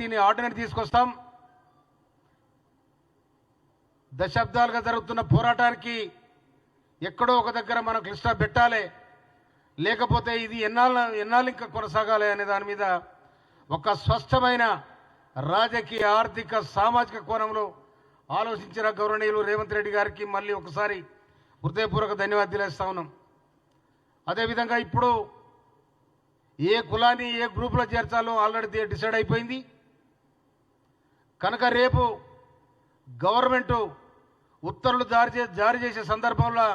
దీన్ని ఆర్డినెన్స్ తీసుకొస్తాం. దశాబ్దాలుగా జరుగుతున్న పోరాటానికి ఎక్కడో ఒక దగ్గర మనం క్లిష్ట పెట్టాలి, లేకపోతే ఇది ఎన్నాళ్ళు ఇంకా కొనసాగాలి అనే దాని మీద ఒక స్పష్టమైన రాజకీయ, ఆర్థిక, సామాజిక కోణంలో ఆలోచించిన గౌరవనీయులు రేవంత్ రెడ్డి గారికి మళ్ళీ ఒకసారి హృదయపూర్వక ధన్యవాదాలు తెలియజేస్తా ఉన్నాం. అదేవిధంగా ఇప్పుడు ఏ కులాన్ని ఏ గ్రూపులో చేర్చాలో ఆల్రెడీ డిసైడ్ అయిపోయింది కనుక రేపు గవర్నమెంట్ ఉత్తర్వులు జారీ చేసే సందర్భంలో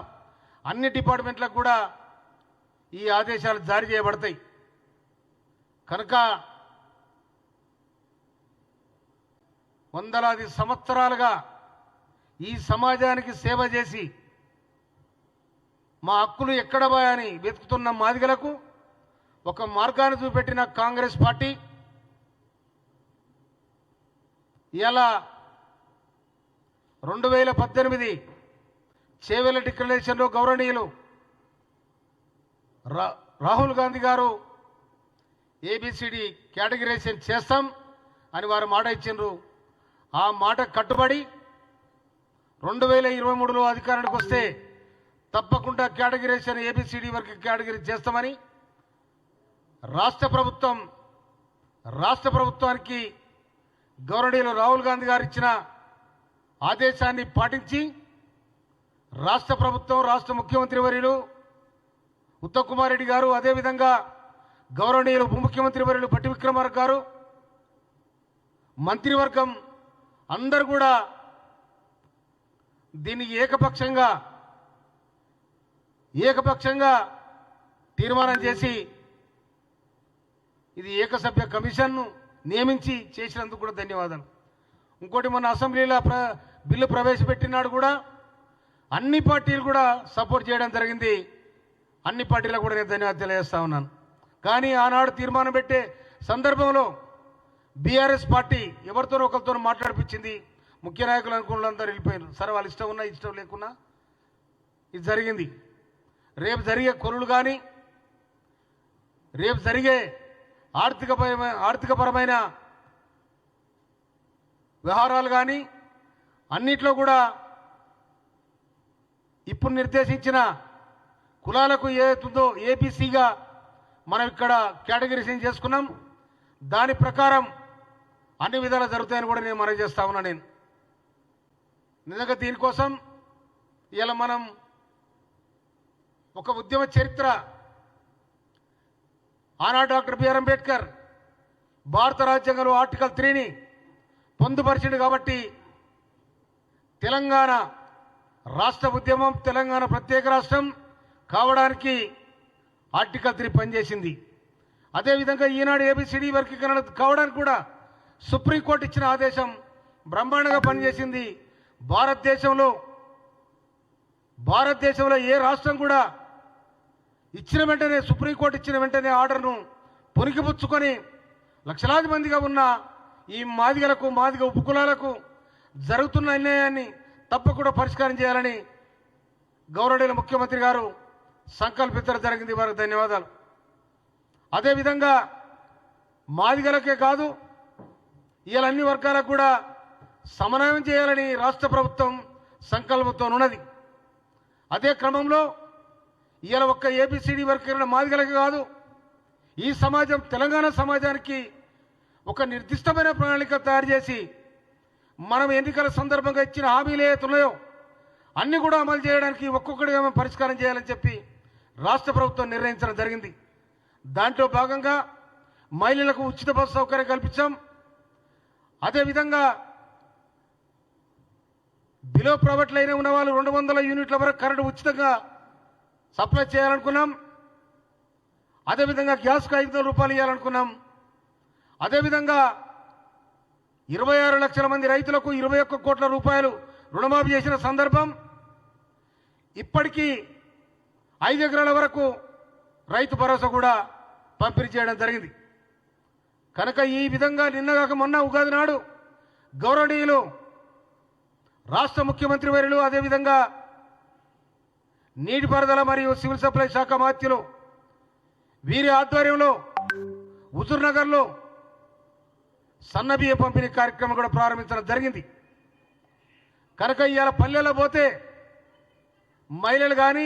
అన్ని డిపార్ట్మెంట్లకు కూడా ఈ ఆదేశాలు జారీ చేయబడతాయి. కనుక వందలాది సంవత్సరాలుగా ఈ సమాజానికి సేవ చేసి మా హక్కులు ఎక్కడ పోయాని వెతుకుతున్న మాదిగలకు ఒక మార్గాన్ని చూపెట్టిన కాంగ్రెస్ పార్టీ ఇలా 2018 చేవెళ్ల డిక్లరేషన్లో గౌరవనీయులు రాహుల్ గాంధీ గారు ఏబిసిడి కేటగిరైజేషన్ చేస్తాం అని వారు మాట ఇచ్చిండ్రు. ఆ మాట కట్టుబడి 2023లో అధికారానికి వస్తే తప్పకుండా కేటగిరైజేషన్ ఏబిసిడి వరకు కేటగిరీ చేస్తామని రాష్ట్ర ప్రభుత్వానికి గౌరవనీయులు రాహుల్ గాంధీ గారు ఇచ్చిన ఆదేశాన్ని పాటించి రాష్ట్ర ప్రభుత్వం, రాష్ట్ర ముఖ్యమంత్రి వర్యులు ఉత్తమ్ కుమార్ రెడ్డి గారు, అదేవిధంగా గౌరవనీయులు ఉప ముఖ్యమంత్రి వర్యులు భట్టి విక్రమార్క గారు, మంత్రివర్గం అందరూ కూడా దీనికి ఏకపక్షంగా తీర్మానం చేసి ఇది ఏకసభ్య కమిషన్ను నియమించి చేసినందుకు కూడా ధన్యవాదాలు. ఇంకోటి మొన్న అసెంబ్లీలో బిల్లు ప్రవేశపెట్టినాడు కూడా అన్ని పార్టీలు కూడా సపోర్ట్ చేయడం జరిగింది. అన్ని పార్టీలకు కూడా నేను ధన్యవాదాలు తెలియజేస్తా ఉన్నాను. కానీ ఆనాడు తీర్మానం పెట్టే సందర్భంలో బీఆర్ఎస్ పార్టీ ఎవరితోనో ఒకరితో మాట్లాడిపించింది. ముఖ్య నాయకులు అనుకున్నందరూ వెళ్ళిపోయారు. సరే, వాళ్ళు ఇష్టం ఉన్నా ఇష్టం లేకున్నా ఇది జరిగింది. రేపు జరిగే కొనులు కానీ, రేపు జరిగే ఆర్థికపరమైన వ్యవహారాలు కానీ అన్నిట్లో కూడా ఇప్పుడు నిర్దేశించిన కులాలకు ఏదైతుందో ఏబీసీగా మనం ఇక్కడ కేటగిరీషన్ చేసుకున్నాం. దాని ప్రకారం అన్ని విధాలు జరుగుతాయని కూడా నేను మనవి చేస్తా ఉన్నా. నేను నిజంగా దీనికోసం ఇలా మనం ఒక ఉద్యమ చరిత్ర ఆనాడు డాక్టర్ బిఆర్ అంబేద్కర్ భారత రాజ్యాంగంలో ఆర్టికల్ 3ని పొందుపరిచింది కాబట్టి తెలంగాణ రాష్ట్ర ఉద్యమం, తెలంగాణ ప్రత్యేక రాష్ట్రం కావడానికి ఆర్టికల్ 3 పనిచేసింది. అదేవిధంగా ఈనాడు ఏబిసిడి వర్గీకరణ కావడానికి కూడా సుప్రీంకోర్టు ఇచ్చిన ఆదేశం బ్రహ్మాండంగా పనిచేసింది. భారతదేశంలో ఏ రాష్ట్రం కూడా ఇచ్చిన వెంటనే, సుప్రీంకోర్టు ఇచ్చిన వెంటనే ఆర్డర్ను పొనికిపుచ్చుకొని లక్షలాది మందిగా ఉన్న ఈ మాదిగ ఉపకులాలకు జరుగుతున్న అన్యాయాన్ని తప్పకుండా పరిష్కారం చేయాలని గౌరవనీయుల ముఖ్యమంత్రి గారు సంకల్పించడం జరిగింది. వారికి ధన్యవాదాలు. అదేవిధంగా మాదిగలకే కాదు, ఇలా అన్ని వర్గాలకు కూడా సమన్వయం చేయాలని రాష్ట్ర ప్రభుత్వం సంకల్పంతో ఉన్నది. అదే క్రమంలో ఇలా ఒక్క ఏబిసిడి వర్గీకరణ మాదిగలకి కాదు, ఈ సమాజం, తెలంగాణ సమాజానికి ఒక నిర్దిష్టమైన ప్రణాళిక తయారు చేసి మనం ఎన్నికల సందర్భంగా ఇచ్చిన హామీలు ఏతున్నాయో అన్ని కూడా అమలు చేయడానికి ఒక్కొక్కటిగా మేము పరిష్కారం చేయాలని చెప్పి రాష్ట్ర ప్రభుత్వం నిర్ణయించడం జరిగింది. దాంట్లో భాగంగా మహిళలకు ఉచిత బస్సు సౌకర్యం కల్పించాం. అదేవిధంగా బిలో ప్రైవేట్ లైన్ ఉన్న వాళ్ళు 200 యూనిట్ల వరకు కరెంటు ఉచితంగా సప్లై చేయాలనుకున్నాం. అదేవిధంగా గ్యాస్కు 500 రూపాయలు ఇవ్వాలనుకున్నాం. అదేవిధంగా 26 లక్షల మంది రైతులకు 21 కోట్ల రూపాయలు రుణమాఫీ చేసిన సందర్భం. ఇప్పటికీ 5 ఎకరాల వరకు రైతు భరోసా కూడా పంపిణీ చేయడం జరిగింది. కనుక ఈ విధంగా నిన్నగాక మొన్న ఉగాది నాడు గౌరవనీయులు రాష్ట్ర ముఖ్యమంత్రి వర్యులు, అదేవిధంగా నీటిపారుదల మరియు సివిల్ సప్లై శాఖ మంత్రులు వీరి ఆధ్వర్యంలో హుజూర్ నగర్లో సన్నబియ్య పంపిణీ కార్యక్రమం కూడా ప్రారంభించడం జరిగింది. కనుక ఇవాళ పల్లెల్లో పోతే మహిళలు కానీ